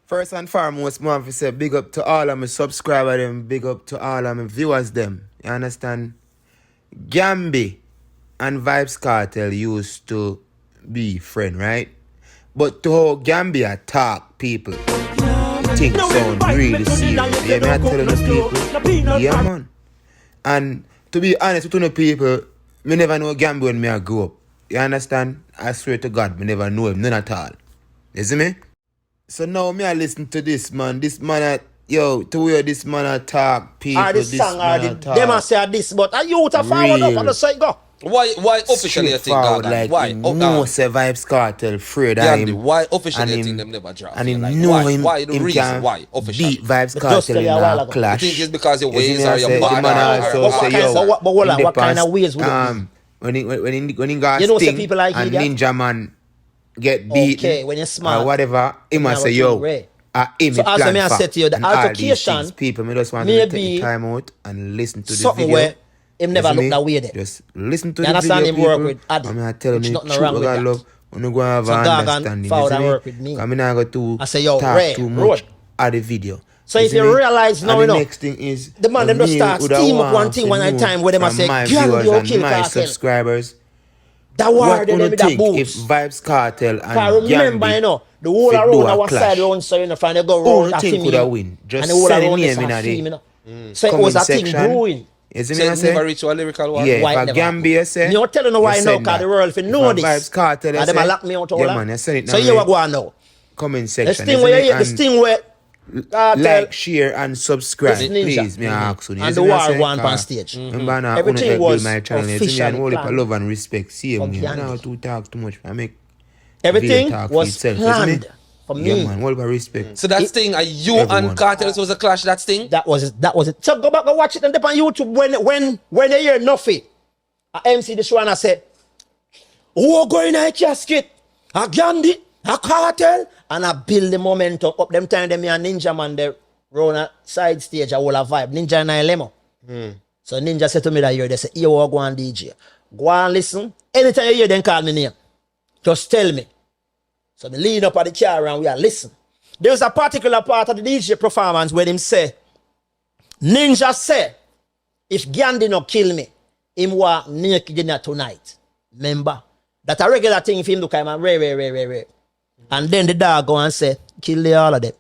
First and foremost, I want to say big up to all of my subscribers, them, big up to all of my viewers, them. You understand? Gambi and Vybz Kartel used to be friend, right? But to how Gambi attack people, things sound really serious. Yeah, me I telling the people. Yeah, man. And to be honest with the people, me never know Gambi when me I grew up. You understand? I swear to God, me never know him, none at all. You see me? So now me I listen to this man. This man to where this man attack people. This song them a say this, but a youth a forward up and the say go. Why officially you think that? Like why? No say Vybz Kartel afraid of Gandhi, him. why officially you think them never drop? And him like, know why? him. Why the him reason? Why officially? Beat Vybz Kartel in a clash. You think it's because your ways me or I your say, body? the man also say yo. But hold on, what kind of ways would it be? When he got You know, Sting people like and that? Ninja Man get beaten, Okay, when you're smart or whatever, he must say yo. So as I said to you, the altercation people may just want to take time out and listen to the something video. where him never look that way there. Just listen to You the video, understand him people. work with Adi. I mean, I tell Which you, nothing wrong with that. love, when you go have So an Gagan understanding. found and work with me. I mean, I got to I say, yo, talk Ray, too road. much at the video. So if you realize now, and you the know, next thing is the man them just start steam up one thing one at a time where them a say, Ghand, you kill my Kartel. subscribers. That war What them do you with that think if boots. Vybz Kartel and I remember, Ghandi you know, the whole fit do around a our clash? side round, so you know, from they go Who round you that think thing, could you have know. win? Just And the whole send around the is name a in theme, the you know. So it was a thing brewing. You see So me I it's say? never reach to a lyrical one. Yeah, White if a never Gambia say, you're telling me why you now, send because that. the world if know If a this. Vybz Kartel, And you them say, a lock me out all yeah, that. man, you send it So now, you right? what go on now. Comment The section. thing you where see me? you hear, the thing where Like, share, and subscribe. This ninja. Please, me ask you. And see the me I war say? one on stage. Remember now, Everything I was build my channel. You see me, officially and all of planned love and respect. See for me. Ghandi. Now to talk too much. I make Everything video talk for was itself. You planned see me? for Yeah, me. man. All of respect. So that thing, are you Everyone. and Cartels was a clash? That thing. That was it. So go back and watch it and dip on YouTube when you hear nothing. I MC the show and I say, who going in a casket? A Ghandi, a Kartel, and I build the momentum up. Them time them and Ninja Man they run a side stage, a whole a vibe. Ninja and I lemo. So Ninja said to me that year, they say, you go on DJ. Go and listen. Anytime you hear them call me name, just tell me. So me lean up at the car and we are listen. There's a particular part of the DJ performance where him say, Ninja say, if Ghandi no kill me, him walk naked dinner tonight. Remember? That's a regular thing for him to come and ray. And then the dog go and say, kill the all of them.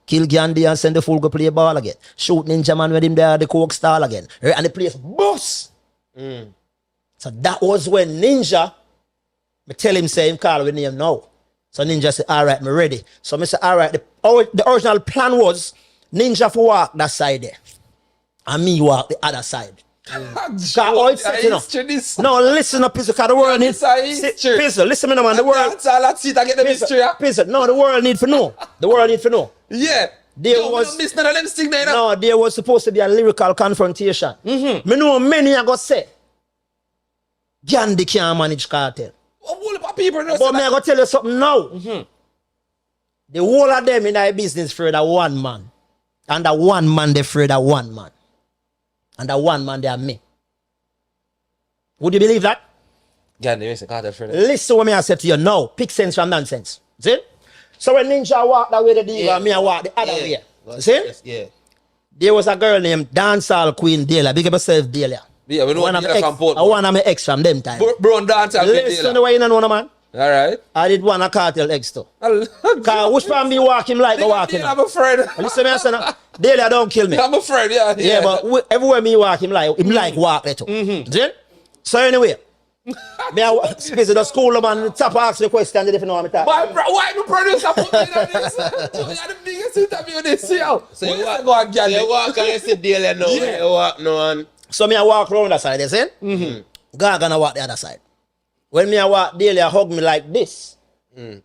Kill Ghandi and send the fool go play ball again. Shoot Ninja Man with him there, the coke stall again. And the place boss. So that was when Ninja, me tell him say him call with name now. So Ninja say, all right, me ready. So me say, all right, the original plan was Ninja for walk that side there. And me walk the other side. No, listen up, Pizzo, because the world needs Pizzo, listen me now, man. The world. That's all I see to get the mystery. Pizzo, no, the world need to know. The world need to know. Yeah. There was miss none of them thing there. no, there was supposed to be a lyrical confrontation. Me know many are gonna say Ghandi can't manage Kartel. People But me I gonna tell you something now. The whole of them in their business afraid of one man. And that one man they afraid of one man. And that one man they are me. Would you believe that? Gandhi, Mr. Cartel friend. Listen what me I say to you now. Pick sense from nonsense. See? So when Ninja walk that way the diva, me I walk the other way. See? Yeah. There was a girl named Dancehall Queen Delia. Big up yourself, Delia. Yeah, we know One of my ex, from Port. one of my ex from them time. Bro, dance. Listen the way you know, man. All right. I did one a Kartel ex too. Cause which one me walk him like go walking? I'm afraid. Listen me, I say now, Delia don't kill me. I'm afraid, yeah. Yeah, but everywhere me walk him like walk there too. See? So anyway, me I space the school man top ask the question if you know what I'm talking. Why the producer put me on this? You're the biggest interview this year. So you walk and you see Daily now. Yeah. You walk now and... So me I walk around that side, you see? God gonna walk the other side. When me I walk, Delia hug me like this and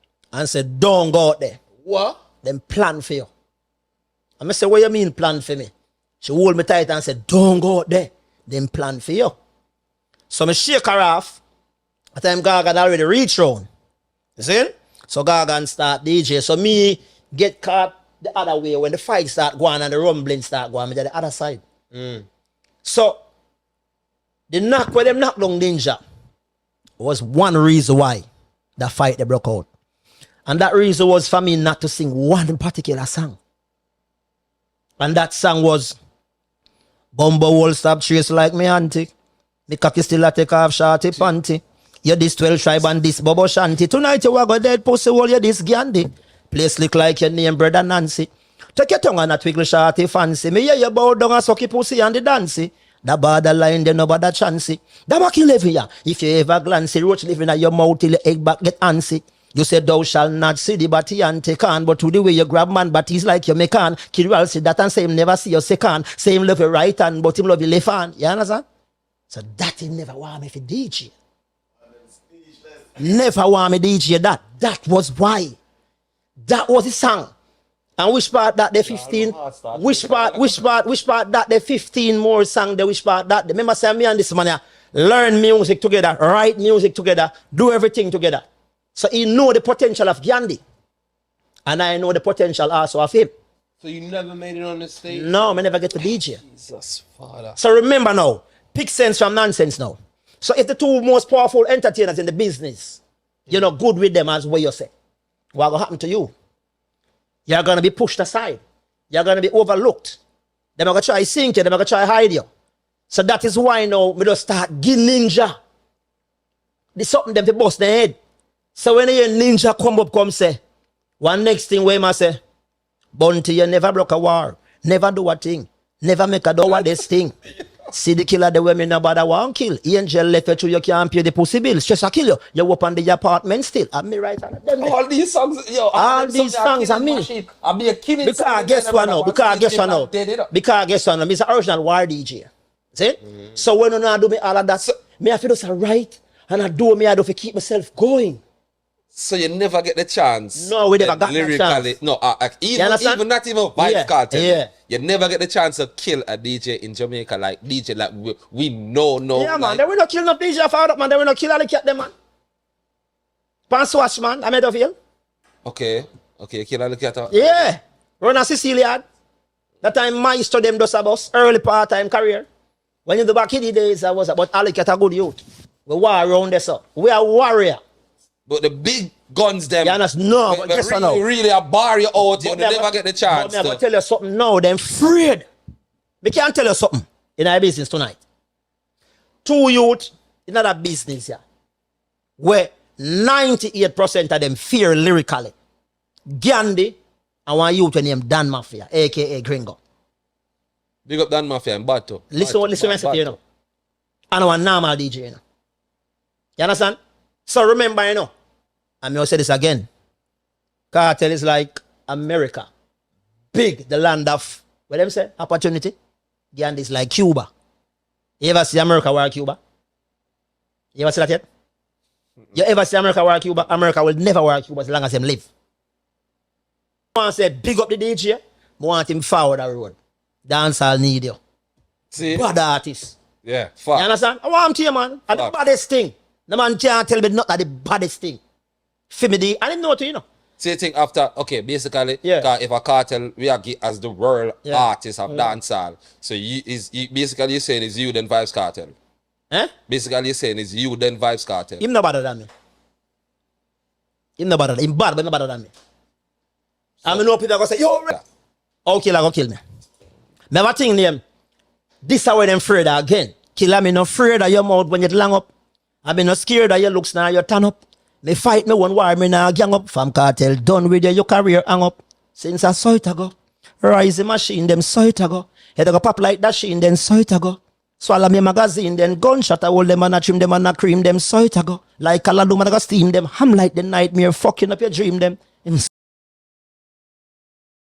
said, don't go out there. What? Them plan for you. And I say, what you mean plan for me? She hold me tight and said, don't go out there. Them plan for you. So me shake her off. At the time Gaga already reach round. You see? So Gaga start DJ. So me get caught the other way when the fight start going and the rumbling start going. Me to the other side. So the knock where them knock down Ninja was one reason why the fight they broke out. And that reason was for me not to sing one particular song. And that song was Bumbo Wall Stop Trace like me auntie. Me cocky still a take off shorty panty. You this 12 tribe and this Bobo Shanty. Tonight you a go dead pussy hole, you this Ghandi. Place look like your name, brother Nancy. Take your tongue and a twiggle shorty fancy. Me hear you bow down and sucky pussy and the dancey. The borderline, they no bother chancey. That make you live here. If you ever glancy, roach living at your mouth till your egg back get antsy. You say thou shall not see the body and take on, but to the way you grab man, but he's like you make on. Kirill see that and say him never see your second. Say him love your right hand, but him love your left hand. You understand? So that he never want me for DJ. Never want me DJ that. That was why. That was the song. And which part that the 15? Which part that the 15 more song, the which part that? Remember say me and this man learn music together, write music together, do everything together. So he know the potential of Ghandi. And I know the potential also of him. So you never made it on the stage? No, I never get to DJ. Jesus, Father. So remember now, pick sense from nonsense now. So if the two most powerful entertainers in the business, you're not good with them as what you say, what will happen to you? You're going to be pushed aside. You're going to be overlooked. They're going to try to sink you. They're going to try to hide you. So that is why now we just start giving ninja. There's something them to bust their head. So when you hear ninja come say, one next thing where I say, Bounty, you never broke a war. Never do a thing. Never make a do this thing. See the killer the women nobody want kill. Angel left you through you can't pay the pussy bill. Just a kill you. You up on the apartment still. I'm me right on them. All these songs, yo. All these songs are me. I'll be a killing. Because guess what now? Because guess what now? Because guess what now? I'm an original war DJ. See? So when I do me all of that, me have to just write and I do me I do to keep myself going. So you never get the chance. No, we never got the chance. No, even not even Vybz Kartel. Yeah. You never get the chance to kill a DJ in Jamaica like DJ like we know. Yeah, man. Like, They will not kill no DJ for that, man. They will not kill all the cat them, man. Pan Swatch, man. I made of you. Okay, kill all the cat. Yeah. Run a Sicilian. That time maestro them does a bus. Early part-time career. When you do back in the days, I was about all the cat a good youth. We war around this up. We are warrior. But the big guns them. Yeah, no, but guess what now? Really a bar you out, you never get the chance. But I'm going to tell you something now, them afraid. We can't tell you something in our business tonight. Two youth in another business here, where 98% of them fear lyrically. Ghandi and one youth named Dan Mafia, aka Gringo. Big up Dan Mafia and Bato. Listen what I say, you know. And one normal DJ, you know. You understand? So remember, you know, I'm going to say this again. Cartel is like America. Big, the land of, what them say? Opportunity. Ghandi is like Cuba. You ever see America war Cuba? You ever see that yet? You ever see America war Cuba? America will never war Cuba as long as them live. I want to say, big up the DJ. I want him forward the road. Dancehall need you. See? Bad artist. Yeah, You understand? I want him to you, man. And the baddest thing. The man can't tell me not that the baddest thing. Fimidi, I didn't know to you know. Same thing after, okay, basically, Yeah. if a cartel, we are as the world Yeah. artist of dancehall. So basically you're saying it's you then Vybz Kartel. Eh? Basically you're saying it's you then Vybz Kartel. Him no better than me. Him no better than him bad, but no better than me. I mean, no people go say, yo, okay, like go kill me. Never think them. This is why them afraid again. Killer me no afraid of your mouth when you long up. I be no scared of your looks now you turn up. Me fight me one war me now gang up. From cartel done with your career hang up. Since I saw it ago. Rise the machine them saw it ago. Head go pop like that sheen then saw it ago. Swallow me magazine then gunshot I hold them and I trim them and I cream them saw it ago. Like a ladum and I go steam them. Ham like the nightmare fucking up your dream them.